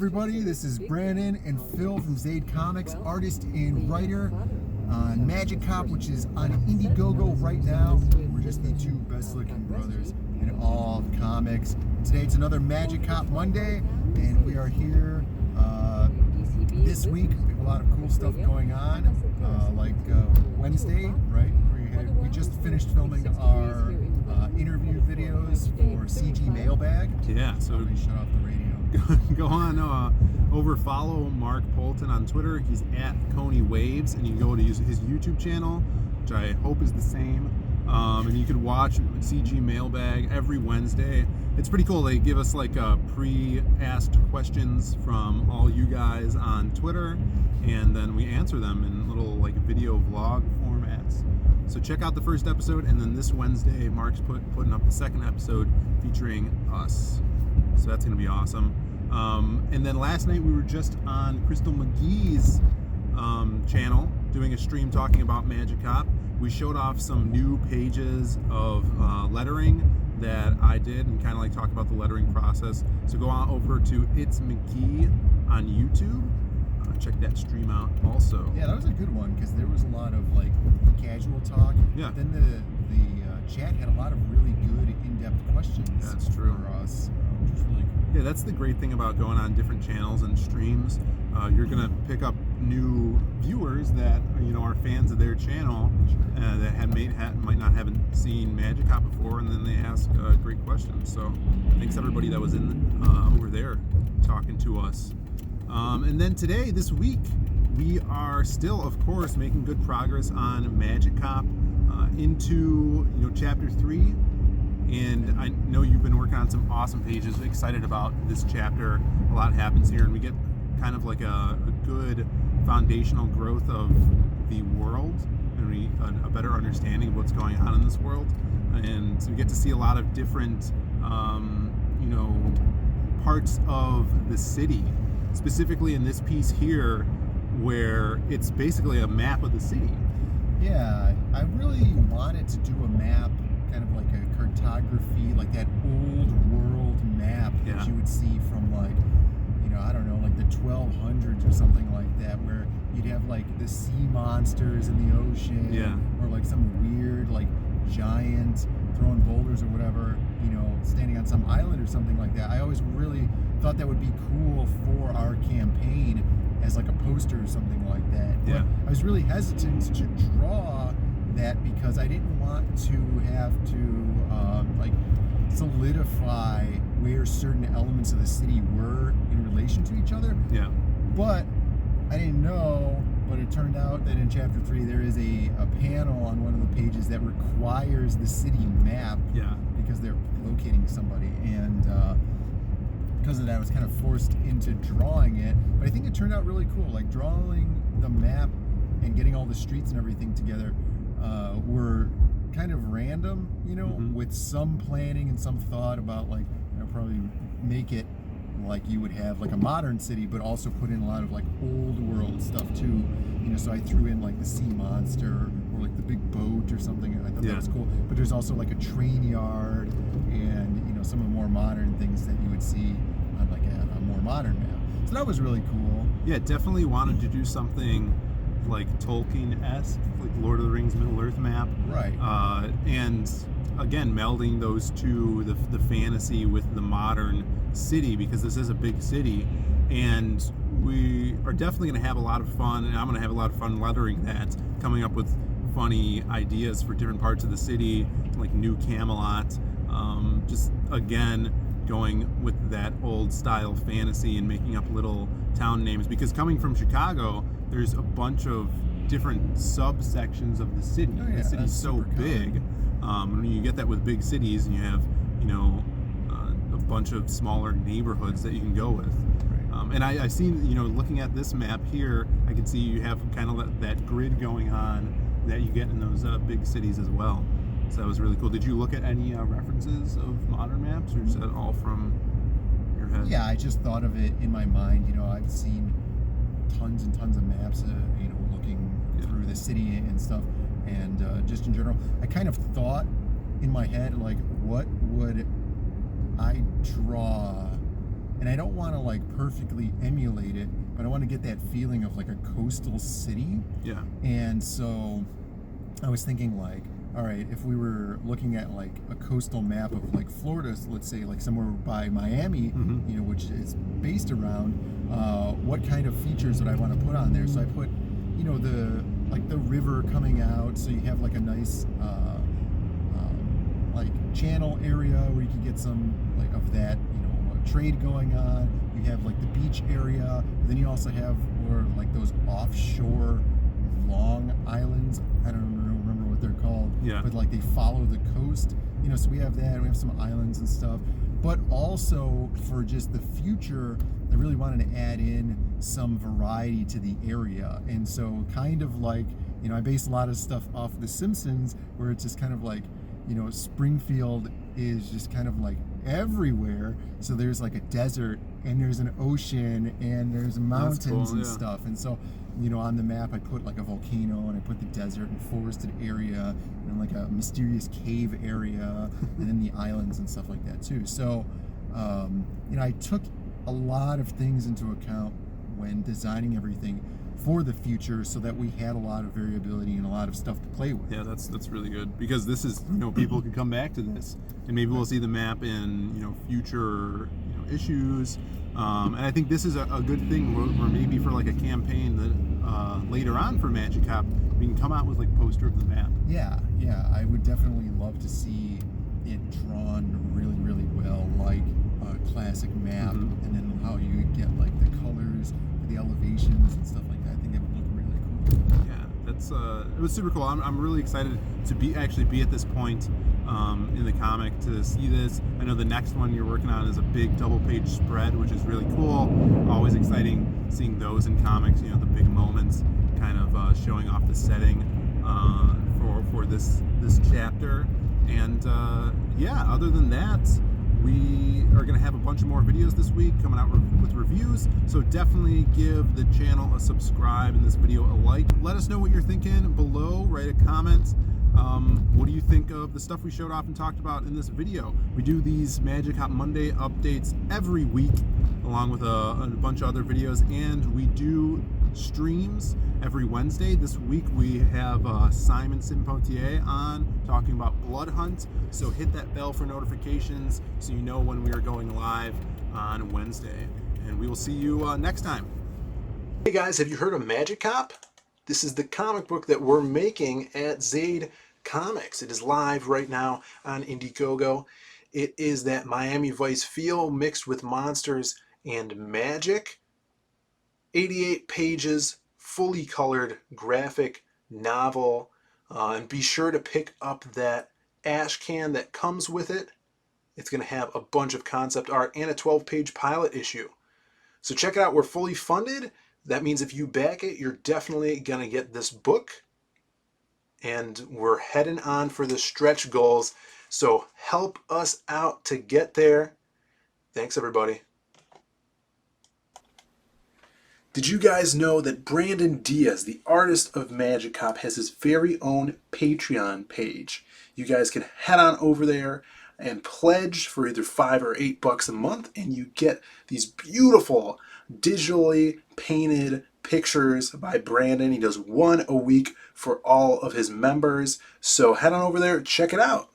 everybody, this is Brandon and Phil from Zade Comics, artist and writer on Magic Cop, which is on Indiegogo right now. We're just the two best-looking brothers in all of comics. Today it's another Magic Cop Monday, and we are here this week. We have a lot of cool stuff going on, like Wednesday, right? We just finished filming our interview videos for CG Mailbag. Yeah, so we shut off the radio. Go on over, follow Mark Polton on Twitter. He's at Coney Waves, and you can go to his YouTube channel, which I hope is the same. And you can watch CG Mailbag every Wednesday. It's pretty cool. They give us like pre-asked questions from all you guys on Twitter, and then we answer them in little like video vlog formats. So check out the first episode, and then this Wednesday, Mark's putting up the second episode featuring us. So that's going to be awesome. And then last night we were just on Crystal McGee's channel doing a stream talking about Magic Cop. We showed off some new pages of lettering that I did and kind of like talk about the lettering process. So go on over to It's McGee on YouTube. Check that stream out also. Yeah, that was a good one because there was a lot of like casual talk. Yeah. Then the chat had a lot of really good in-depth questions. That's true. For us, which was really cool. Yeah, that's the great thing about going on different channels and streams. You're gonna pick up new viewers that are fans of their channel, that might not haven't seen Magic Cop before, and then they ask great questions. So thanks everybody that was in over there talking to us. And then today, this week, we are still, of course, making good progress on Magic Cop into Chapter 3. And I know you've been working on some awesome pages. Excited about this chapter. A lot happens here, and we get kind of like a good foundational growth of the world, and a better understanding of what's going on in this world. And so we get to see a lot of different, parts of the city. Specifically in this piece here, where it's basically a map of the city. Yeah, I really wanted to do a map, kind of like a cartography, like that old world map that you would see from like, I don't know, like the 1200s or something like that, where you'd have like the sea monsters in the ocean, or like some weird like giant throwing boulders or whatever, standing on some island or something like that. I always really thought that would be cool for our campaign as like a poster or something like that. Yeah. But I was really hesitant to draw that because I didn't want to have to like solidify where certain elements of the city were in relation to each other. Yeah. But I didn't know, but it turned out that in Chapter 3 there is a panel on one of the pages that requires the city map because they're locating somebody, and because of that I was kind of forced into drawing it. But I think it turned out really cool. Like drawing the map and getting all the streets and everything together were kind of random, with some planning and some thought about like, probably make it like you would have like a modern city, but also put in a lot of like old world stuff too. So I threw in like the sea monster or like the big boat or something, and I thought that was cool. But there's also like a train yard and some of the more modern things that you would see on like a more modern map. So that was really cool. Yeah, definitely wanted to do something like Tolkien-esque, like Lord of the Rings Middle Earth map. Right. And again, melding those two, the fantasy with the modern city, because this is a big city, and we are definitely going to have a lot of fun, and I'm going to have a lot of fun lettering that, coming up with funny ideas for different parts of the city, like New Camelot. Just again, going with that old style fantasy and making up little town names, because coming from Chicago, there's a bunch of different subsections of the city. The city's so big. When you get that with big cities, and you have a bunch of smaller neighborhoods that you can go with. And I've seen, looking at this map here, I can see you have kind of that grid going on that you get in those big cities as well. So that was really cool. Did you look at any references of modern maps, or is that all from your head? Yeah, I just thought of it in my mind. I've seen tons and tons of maps, looking through the city and stuff, and just in general, I kind of thought in my head, like, what would I draw and I don't want to like perfectly emulate it, but I want to get that feeling of like a coastal city. Yeah. And so I was thinking like, all right, if we were looking at like a coastal map of like Florida, so let's say like somewhere by Miami, you know, which is based around, what kind of features would I want to put on there? So I put, you know, the river coming out, so you have like a nice like channel area where you can get some like of that, you know, trade going on. You have like the beach area, then you also have or like those offshore long islands. I don't remember what they're called, but like they follow the coast, you know. So we have that. We have some islands and stuff, but also for just the future, I really wanted to add in some variety to the area. And so kind of like, you know, I base a lot of stuff off The Simpsons, where it's just kind of like, you know, Springfield is just kind of like everywhere. So there's like a desert and there's an ocean and there's mountains and stuff. And so, you know, on the map I put like a volcano and I put the desert and forested area and like a mysterious cave area and then the islands and stuff like that too. So, you know, I took a lot of things into account when designing everything for the future, so that we had a lot of variability and a lot of stuff to play with. Yeah, that's really good, because this is, you know, people can come back to this and maybe we'll see the map in, you know, future, you know, issues. And I think this is a good thing where maybe for like a campaign that later on for Magic Hop, we can come out with like a poster of the map. Yeah, I would definitely love to see it drawn really, really well, like a classic map, and then how you would get like the colors, the elevations and stuff like that. I think it would look really cool. Yeah, that's it was super cool. I'm really excited to be at this point in the comic to see this. I know the next one you're working on is a big double-page spread, which is really cool. Always exciting seeing those in comics. You know, the big moments, kind of showing off the setting for this chapter. And yeah, other than that, we are going to have a bunch of more videos this week coming out with reviews, so definitely give the channel a subscribe and this video a like. Let us know what you're thinking below. Write a comment. What do you think of the stuff we showed off and talked about in this video? We do these Magic Hop Monday updates every week, along with a bunch of other videos, and we do streams every Wednesday. This week we have Simon Simpontier on talking about Blood Hunt, so hit that bell for notifications so you know when we are going live on Wednesday, and we will see you next time. Hey guys, have you heard of Magic Hop? This is the comic book that we're making at Zade Comics. It is live right now on Indiegogo. It is that Miami Vice feel mixed with monsters and magic. 88 pages, fully colored graphic novel. And be sure to pick up that ash can that comes with it. It's going to have a bunch of concept art and a 12-page pilot issue. So check it out. We're fully funded. That means if you back it, you're definitely going to get this book. And we're heading on for the stretch goals. So help us out to get there. Thanks, everybody. Did you guys know that Brandon Diaz, the artist of Magic Hop, has his very own Patreon page? You guys can head on over there and pledge for either $5 or $8 a month, and you get these beautiful digitally painted pictures by Brandon. He does one a week for all of his members. So head on over there, check it out.